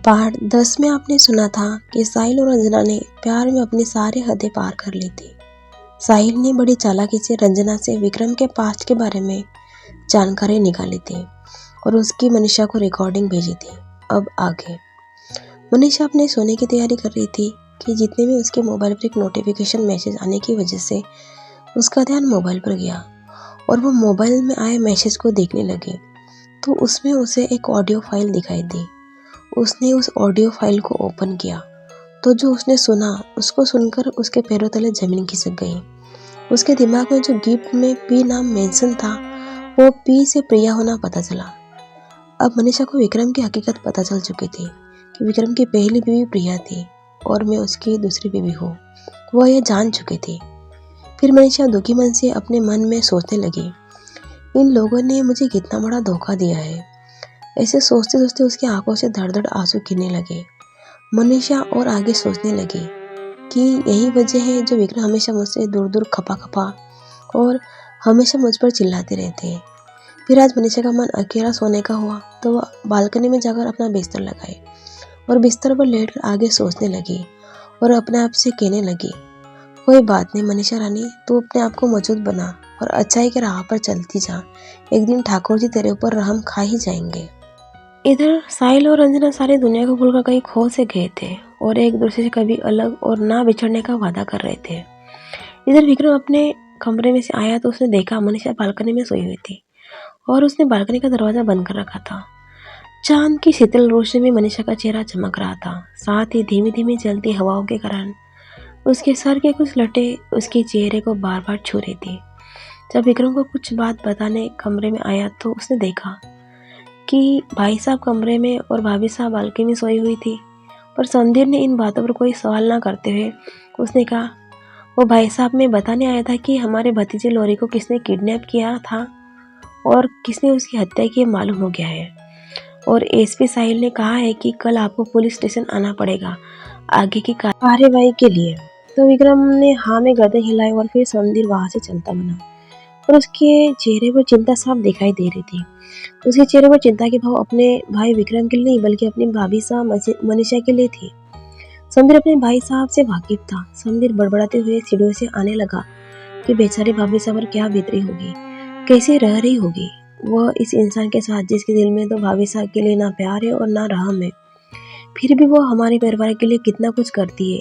Part 10 में आपने सुना था कि साहिल और रंजना ने प्यार में अपनी सारी हदें पार कर ली थी। साहिल ने बड़ी चालाकी से रंजना से विक्रम के पास्ट के बारे में जानकारी निकाली थी और उसकी मनीषा को रिकॉर्डिंग भेजी थी। अब आगे मनीषा अपने सोने की तैयारी कर रही थी कि जितने में उसके मोबाइल पर एक नोटिफिकेशन मैसेज आने की वजह से उसका ध्यान मोबाइल पर गया और वो मोबाइल में आए मैसेज को देखने लगी तो उसमें उसे एक ऑडियो फाइल दिखाई दी। उसने उस ऑडियो फाइल को ओपन किया तो जो उसने सुना उसको सुनकर उसके पैरों तले जमीन खिसक गई। उसके दिमाग में जो गिफ्ट में पी नाम मेंशन था वो पी से प्रिया होना पता चला। अब मनीषा को विक्रम की हकीकत पता चल चुकी थी कि विक्रम की पहली बीवी प्रिया थी और मैं उसकी दूसरी बीवी हूँ। वह यह जान चुकी थी। फिर मनीषा दुखी मन से अपने मन में सोचने लगी, इन लोगों ने मुझे कितना बड़ा धोखा दिया है। ऐसे सोचते सोचते उसकी आंखों से धड़ धड़ आंसू गिरने लगे। मनीषा और आगे सोचने लगी कि यही वजह है जो विक्रम हमेशा मुझसे दूर दूर खपा खपा और हमेशा मुझ पर चिल्लाते रहते हैं। फिर आज मनीषा का मन अकेला सोने का हुआ तो वह बालकनी में जाकर अपना बिस्तर लगाए और बिस्तर पर लेटकर आगे सोचने लगी और अपने आप से कहने लगी, कोई बात नहीं मनीषा रानी, तू अपने आप को मजबूत बना और अच्छाई के राह पर चलती जा। एक दिन ठाकुर जी तेरे ऊपर रहम खा ही जाएंगे। इधर साहिल और रंजना सारी दुनिया को भूलकर कहीं खो से गए थे और एक दूसरे से कभी अलग और ना बिछड़ने का वादा कर रहे थे। इधर विक्रम अपने कमरे में से आया तो उसने देखा मनीषा बालकनी में सोई हुई थी और उसने बालकनी का दरवाजा बंद कर रखा था। चांद की शीतल रोशनी में मनीषा का चेहरा चमक रहा था। साथ ही धीमी धीमी चलती हवाओं के कारण उसके सर के कुछ लटे उसके चेहरे को बार बार छू रही थी। जब विक्रम को कुछ बात बताने कमरे में आया तो उसने देखा कि भाई साहब कमरे में और भाभी साहब बालकनी में सोई हुई थी। पर संदीप ने इन बातों पर कोई सवाल ना करते हुए उसने कहा, वो भाई साहब मैं बताने आया था कि हमारे भतीजे लौरी को किसने किडनैप किया था और किसने उसकी हत्या की मालूम हो गया है और एसपी साहिल ने कहा है कि कल आपको पुलिस स्टेशन आना पड़ेगा आगे की कार्यवाही के लिए। तो विक्रम ने हाँ में गर्दन हिलाई और फिर संदीप वहां से चलता बना और उसके चेहरे पर चिंता साफ दिखाई दे रही थी। उसके चेहरे पर चिंता के भाव अपने भाई विक्रम के लिए नहीं बल्कि अपनी भाभी साहब मनीषा के लिए थी। संदीप अपने भाई साहब से वाकिफ था। संदीप बड़बड़ाते हुए सीढ़ियों से आने लगा कि बेचारी भाभी साहब पर क्या बीत रही होगी, कैसे रह रही होगी वह इस इंसान के साथ जिसके दिल में तो भाभी साहब के लिए ना प्यार है और ना रहम है। फिर भी वो हमारे परिवार के लिए कितना कुछ करती है,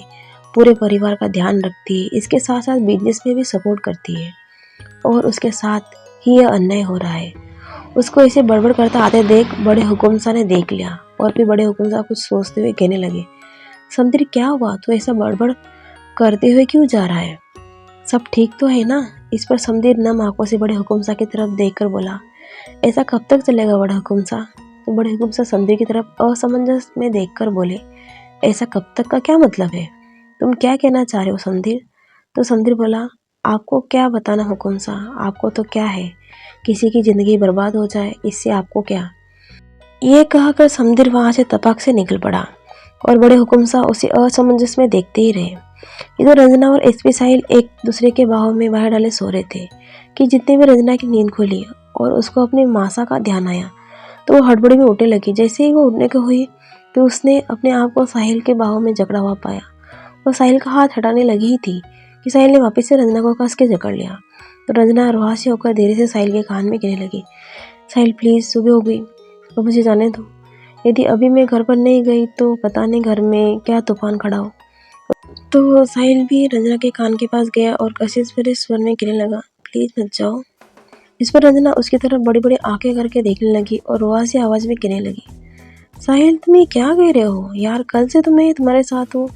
पूरे परिवार का ध्यान रखती है, इसके साथ साथ बिजनेस में भी सपोर्ट करती है और उसके साथ ही यह अन्याय हो रहा है। उसको इसे बड़बड़ करता आते देख बड़े हुकुमसा ने देख लिया और फिर बड़े हुकुमसा कुछ सोचते हुए कहने लगे, संदीप क्या हुआ, तू ऐसा बड़बड़ करते हुए क्यों जा रहा है, सब ठीक तो है ना। इस पर संदीप नम आंखों से बड़े हुकुमसा की तरफ देखकर बोला, ऐसा कब तक चलेगा बड़ा हुकुमसा। तो बड़े हुकुमसा संदीप की तरफ असमंजस में देखकर बोले, ऐसा कब तक का क्या मतलब है, तुम क्या कहना चाह रहे हो संदीप। तो संदीप बोला, आपको क्या बताना हुकुमसा, आपको तो क्या है, किसी की जिंदगी बर्बाद हो जाए इससे आपको क्या। ये कहकर संदीप वहां से तपाक से निकल पड़ा और बड़े हुकुमसा उसे असमंजस में देखते ही रहे। इधर रंजना और एसपी साहिल एक दूसरे के बाहों में बाहर डाले सो रहे थे कि जितने में रंजना की नींद खुली और उसको अपनी मासा का ध्यान आया तो वो हड़बड़ी में उठने लगी। जैसे ही वो उठने को हुई तो उसने अपने आप को साहिल के बाहों में जकड़ा हुआ पाया। वो साहिल का हाथ हटाने लगी ही थी कि साहिल ने वापस से रंजना को कस के जकड़ लिया। तो रंजना रुआ से होकर धीरे से साहिल के कान में कहने लगी, साहिल प्लीज़ सुबह हो गई अब मुझे जाने दो, यदि अभी मैं घर पर नहीं गई तो पता नहीं घर में क्या तूफान खड़ा हो। तो साहिल भी रंजना के कान के पास गया और कशिश भरे स्वर में कहने लगा, प्लीज़ मत जाओ। इस पर रंजना उसकी तरफ बड़ी बड़ी आंखें करके देखने लगी और रुआ सी आवाज़ में कहने लगी, साहिल तुम ये क्या कह रहे हो यार, कल से तुम्हें तुम्हारे साथ हूँ,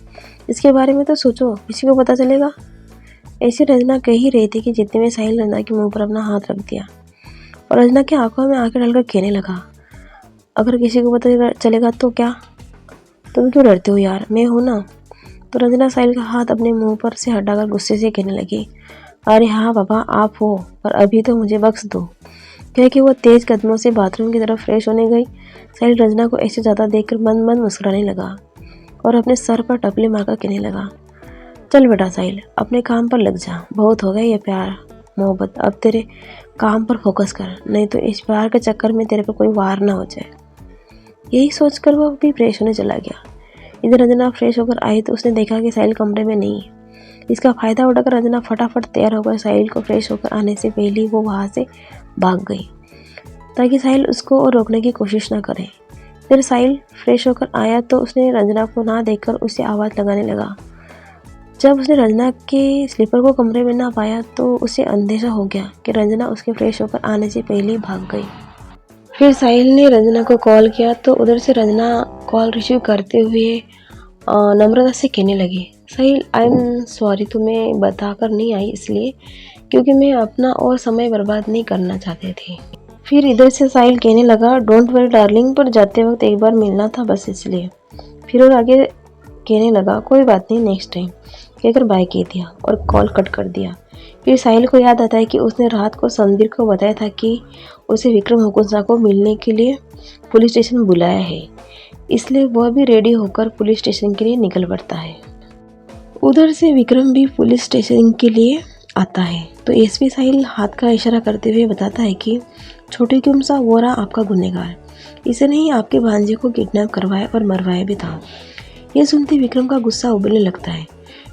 इसके बारे में तो सोचो, किसी को पता चलेगा। ऐसी रंजना कह ही रही थी कि जितने में साहिल रंजना के मुंह पर अपना हाथ रख दिया और रंजना की आंखों में आंखें डालकर कहने लगा, अगर किसी को पता चलेगा तो क्या, तुम क्यों डरते हो यार, मैं हूं ना। तो रंजना साहिल का हाथ अपने मुंह पर से हटाकर गुस्से से कहने लगी, अरे हाँ बाबा आप हो, पर अभी तो मुझे बख्श दो। कह के वो तेज कदमों से बाथरूम की तरफ फ्रेश होने गई। साहिल रंजना को ऐसे ज़्यादा देखकर मन मन मुस्कुराने लगा और अपने सर पर टपली मारकर कहने लगा, चल बेटा साहिल अपने काम पर लग जा, बहुत हो गया ये प्यार मोहब्बत, अब तेरे काम पर फोकस कर, नहीं तो इस प्यार के चक्कर में तेरे पर कोई वार ना हो जाए। यही सोचकर वो भी फ्रेश होने चला गया। इधर रंजना फ्रेश होकर आई तो उसने देखा कि साहिल कमरे में नहीं है। इसका फायदा उठाकर रंजना फटाफट तैयार होकर साहिल को फ्रेश होकर आने से पहले ही वो वहाँ से भाग गई ताकि साहिल उसको और रोकने की कोशिश न करे। फिर साहिल फ्रेश होकर आया तो उसने रंजना को ना देखकर उसे आवाज़ लगाने लगा। जब उसने रंजना के स्लीपर को कमरे में ना पाया तो उसे अंदेशा हो गया कि रंजना उसके फ्रेश होकर आने से पहले ही भाग गई। फिर साहिल ने रंजना को कॉल किया तो उधर से रंजना कॉल रिसीव करते हुए नम्रता से कहने लगी, साहिल आई एम सॉरी, तुम्हें बताकर नहीं आई इसलिए क्योंकि मैं अपना और समय बर्बाद नहीं करना चाहते थे। फिर इधर से साहिल कहने लगा, डोंट वरी डार्लिंग, पर जाते वक्त एक बार मिलना था बस इसलिए। फिर और आगे कहने लगा, कोई बात नहीं, नेक्स्ट टाइम, कहकर बाय कह दिया और कॉल कट कर दिया। फिर साहिल को याद आता है कि उसने रात को समदीर को बताया था कि उसे विक्रम हुकुंसा को मिलने के लिए पुलिस स्टेशन बुलाया है, इसलिए वह भी रेडी होकर पुलिस स्टेशन के लिए निकल पड़ता है। उधर से विक्रम भी पुलिस स्टेशन के लिए आता है तो एसपी साहिल हाथ का इशारा करते हुए बताता है कि छोटे कुमसा वो रहा आपका गुनहगार, इसे नहीं आपके भांजे को किडनैप करवाया और मरवाया भी था। यह सुनते विक्रम का गुस्सा उबलने लगता है।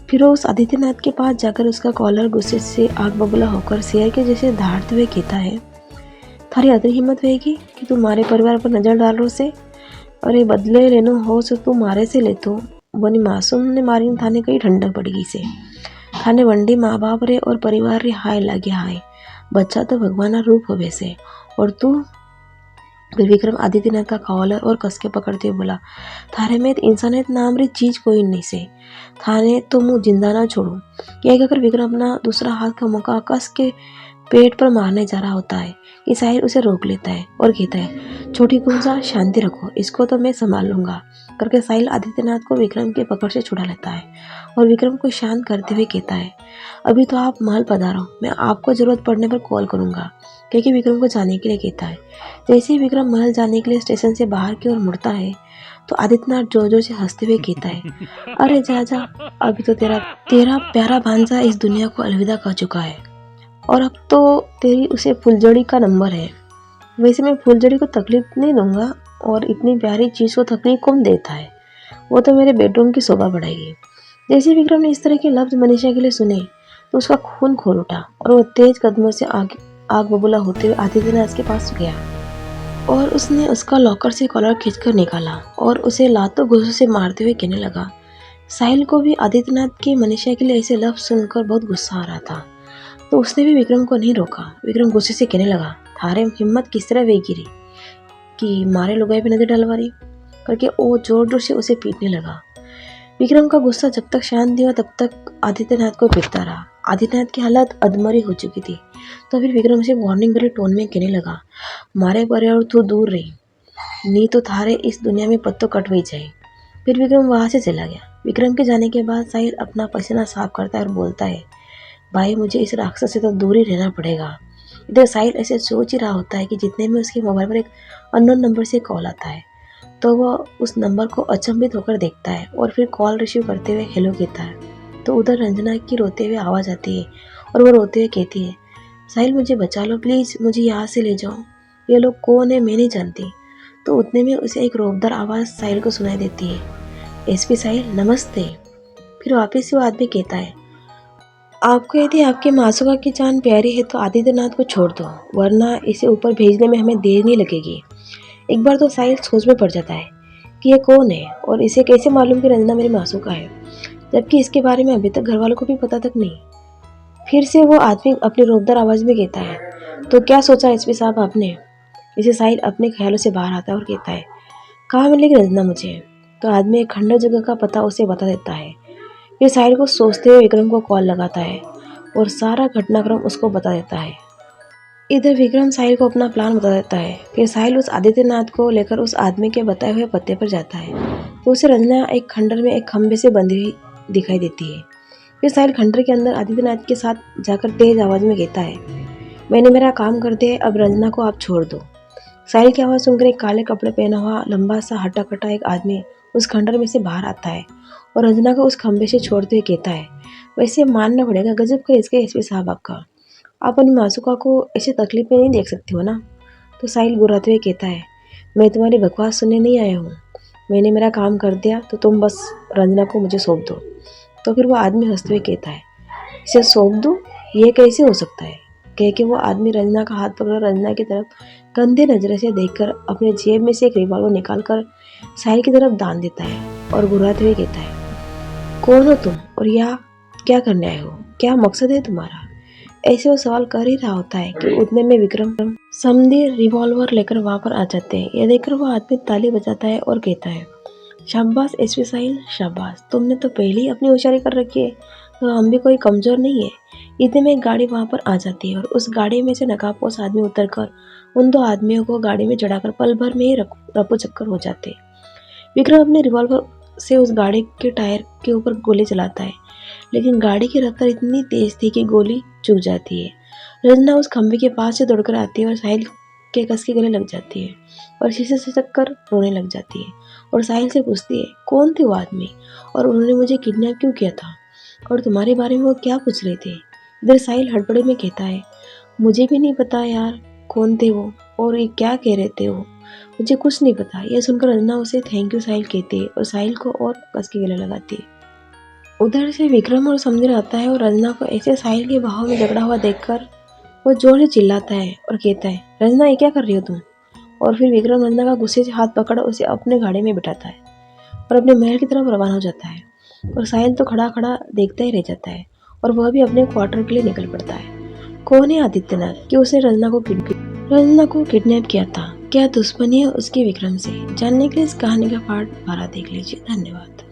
फिर वो उस आदित्यनाथ के पास जाकर उसका कॉलर गुस्से से आग बबूला होकर शेर के जैसे दहाड़ते हुए कहता है, थारी अतरी हिम्मत रहेगी कि तू मारे परिवार पर नजर डालो से, अरे बदले लेनो हो सो तू मारे से ले तो बनी मासूम ने मारी थाने कई ठंडक पड़गी से, थाने वंडी माँ बाप रे और परिवार रे हाय लागे हाय, बच्चा तो भगवान रूप हो वैसे, और तू। फिर विक्रम आदित्यनाथ का कॉलर और कस के पकड़ते हुए बोला, थारे में इंसानियत नाम री चीज कोई नहीं से, थाने तो मुँह जिंदा ना छोड़ू। यह कहकर विक्रम अपना दूसरा हाथ का मुक्का कस के पेट पर मारने जा रहा होता है कि साहिल उसे रोक लेता है और कहता है, छोटी कुंसा शांति रखो, इसको तो मैं संभाल लूंगा, करके साहिल आदित्यनाथ को विक्रम के पकड़ से छुड़ा लेता है और विक्रम को शांत करते हुए कहता है, अभी तो आप महल पधारो, मैं आपको जरूरत पड़ने पर कॉल करूंगा, क्योंकि विक्रम को जाने के लिए कहता है। जैसे ही विक्रम महल जाने के लिए स्टेशन से बाहर की ओर मुड़ता है तो आदित्यनाथ जोर जोर से हंसते हुए कहता है, अरे जा जा, अभी तो तेरा तेरा प्यारा भांजा इस दुनिया को अलविदा कर चुका है और अब तो तेरी उसे फुलझड़ी का नंबर है। वैसे मैं फुलझड़ी को तकलीफ नहीं दूंगा और इतनी प्यारी चीज़ को तकलीफ कौन देता है, वो तो मेरे बेडरूम की शोभा बढ़ाएगी। जैसे विक्रम ने इस तरह के लफ्ज मनीषा के लिए सुने तो उसका खून खोल उठा और वो तेज कदमों से आग बबूला होते हुए आदित्यनाथ के पास गया और उसने उसका लॉकर से कॉलर खींचकर निकाला और उसे लातों घूंसों से मारते हुए कहने लगा। साहिल को भी आदित्यनाथ की मनीषा के लिए ऐसे लफ्ज सुनकर बहुत गुस्सा आ रहा था तो उसने भी विक्रम को नहीं रोका। विक्रम गुस्से से कहने लगा, थारे हिम्मत किस तरह वे गिरी कि मारे लुगाई पे नजर डलवा रही, करके वो जोर जोर से उसे पीटने लगा। विक्रम का गुस्सा जब तक शांत नहीं हुआ तब तक आदित्यनाथ को पीटता रहा। आदित्यनाथ की हालत अधमरी हो चुकी थी तो फिर विक्रम से वार्निंग भरे टोन में कहने लगा, मारे परे और तू दूर रही, नहीं तो थारे इस दुनिया में पत्तों कट भी जाए। फिर विक्रम वहां से चला गया। विक्रम के जाने के बाद साहिल अपना पसीना साफ करता है और बोलता है, भाई मुझे इस राक्षस से तो दूर ही रहना पड़ेगा। इधर साहिल ऐसे सोच ही रहा होता है कि जितने में उसके मोबाइल पर एक अननोन नंबर से कॉल आता है तो वह उस नंबर को अचंभित होकर देखता है और फिर कॉल रिसीव करते हुए हेलो कहता है तो उधर रंजना की रोते हुए आवाज़ आती है और वो रोते हुए कहती है, साहिल मुझे बचा लो प्लीज़, मुझे यहाँ से ले जाओ, ये लोग कौन है मैं नहीं जानती। तो उतने में उसे एक रोबदार आवाज़ साहिल को सुनाई देती है, एसपी साहिल नमस्ते। फिर वापस से वो आदमी कहता है, आपको यदि आपके मासूका की जान प्यारी है तो आदित्यनाथ को छोड़ दो, वरना इसे ऊपर भेजने में हमें देर नहीं लगेगी। एक बार तो साहिल सोच में पड़ जाता है कि ये कौन है और इसे कैसे मालूम कि रंजना मेरी मासूका है, जबकि इसके बारे में अभी तक घर वालों को भी पता तक नहीं। फिर से वो आदमी अपनी रोबदार आवाज़ में कहता है, तो क्या सोचा एसपी साहब आपने। इसे साहिल अपने ख्यालों से बाहर आता है और कहता है, कहाँ मिलेगी रंजना मुझे। तो आदमी एक खंडर जगह का पता उसे बता देता है। फिर साहिल को सोचते हुए विक्रम को कॉल लगाता है और सारा घटनाक्रम उसको बता देता है। इधर विक्रम साहिल को अपना प्लान बता देता है। फिर साहिल उस आदित्यनाथ को लेकर उस आदमी के बताए हुए पते पर जाता है तो उसे रंजना एक खंडर में एक खंबे से बंधी हुई दिखाई देती है। फिर साहिल खंडर के अंदर आदित्यनाथ के साथ जाकर तेज आवाज में कहता है, मैंने मेरा काम कर दिया, अब रंजना को आप छोड़ दो। साहिल की आवाज़ सुनकर एक काले कपड़े पहना हुआ लंबा सा हटा कटा एक आदमी उस खंडर में से बाहर आता है और रंजना को उस खंबे से छोड़ते हुए कहता है, वैसे मानना पड़ेगा गजब का इसका एसपी साहब आपका, आप अपनी मासूका को ऐसे तकलीफ में नहीं देख सकती हो ना। तो साहिल गुर्राते हुए कहता है, मैं तुम्हारी बकवास सुनने नहीं आया हूँ। मैंने मेरा काम कर दिया तो तुम बस रंजना को मुझे सौंप दो। तो फिर वो आदमी हंसते हुए कहता है, इसे सौंप दूँ? ये कैसे हो सकता है? कह के वो आदमी रंजना का हाथ पकड़ रंजना की तरफ गंदे नजरे से देखकर अपने जेब में से एक रिवॉल्वर निकालकर साहिल की तरफ दान देता है और घुराते हुए कहता है, कौन हो तुम और यहाँ क्या करने आए हो? क्या मकसद है तुम्हारा? ऐसे वो सवाल कर ही रहा होता है कि उतने में विक्रम समधी रिवॉल्वर लेकर वहां पर आ जाते हैं। यह देखकर वो आदमी ताली बजाता है और कहता है, शाबाश एसपी साहिल, शाबाश, तुमने तो पहले ही अपनी होशियारी कर रखी है, तो हम भी कोई कमजोर नहीं है। इतने में एक गाड़ी वहां पर आ जाती है और उस गाड़ी में से नकाबपोश आदमी उतरकर उन दो आदमियों को गाड़ी में चढ़ाकर पल भर में ही रफू चक्कर हो जाते। विक्रम अपने रिवॉल्वर से उस गाड़ी के टायर के ऊपर गोली चलाता है, लेकिन गाड़ी की रफ्तार इतनी तेज थी कि गोली चूक जाती है। रंजना उस खंभे के पास से दौड़कर आती है और साहिल के कस के गले लग जाती है और शीशे से चक्कर रोने लग जाती है और साहिल से पूछती है, कौन थे वो आदमी और उन्होंने मुझे किडनैप क्यों किया था और तुम्हारे बारे में वो क्या पूछ रहे थे? इधर साहिल हड़बड़ी में कहता है, मुझे भी नहीं पता यार, कौन थे वो और ये क्या कह रहे थे वो, मुझे कुछ नहीं पता। यह सुनकर रंजना उसे थैंक यू साहिल कहती है और साहिल को और कस के गले लगाती है। उधर से विक्रम और समीर आता है और रंजना को ऐसे साहिल के बहाव में झगड़ा हुआ देखकर वो जोर से चिल्लाता है और कहता है, रंजना ये क्या कर रही हो तुम? और फिर विक्रम रंजना का गुस्से से हाथ पकड़ उसे अपने गाड़ी में बिठाता है और अपने महल की तरफ रवाना हो जाता है। और साहिल तो खड़ा खड़ा देखता ही रह जाता है और वह भी अपने क्वार्टर के लिए निकल पड़ता है। कौन है आदित्यनाथ कि उसने रंजना को किडनैप किया था? क्या दुश्मनी है उसकी विक्रम से? जानने के लिए इस कहानी का पार्ट 12 देख लीजिए। धन्यवाद।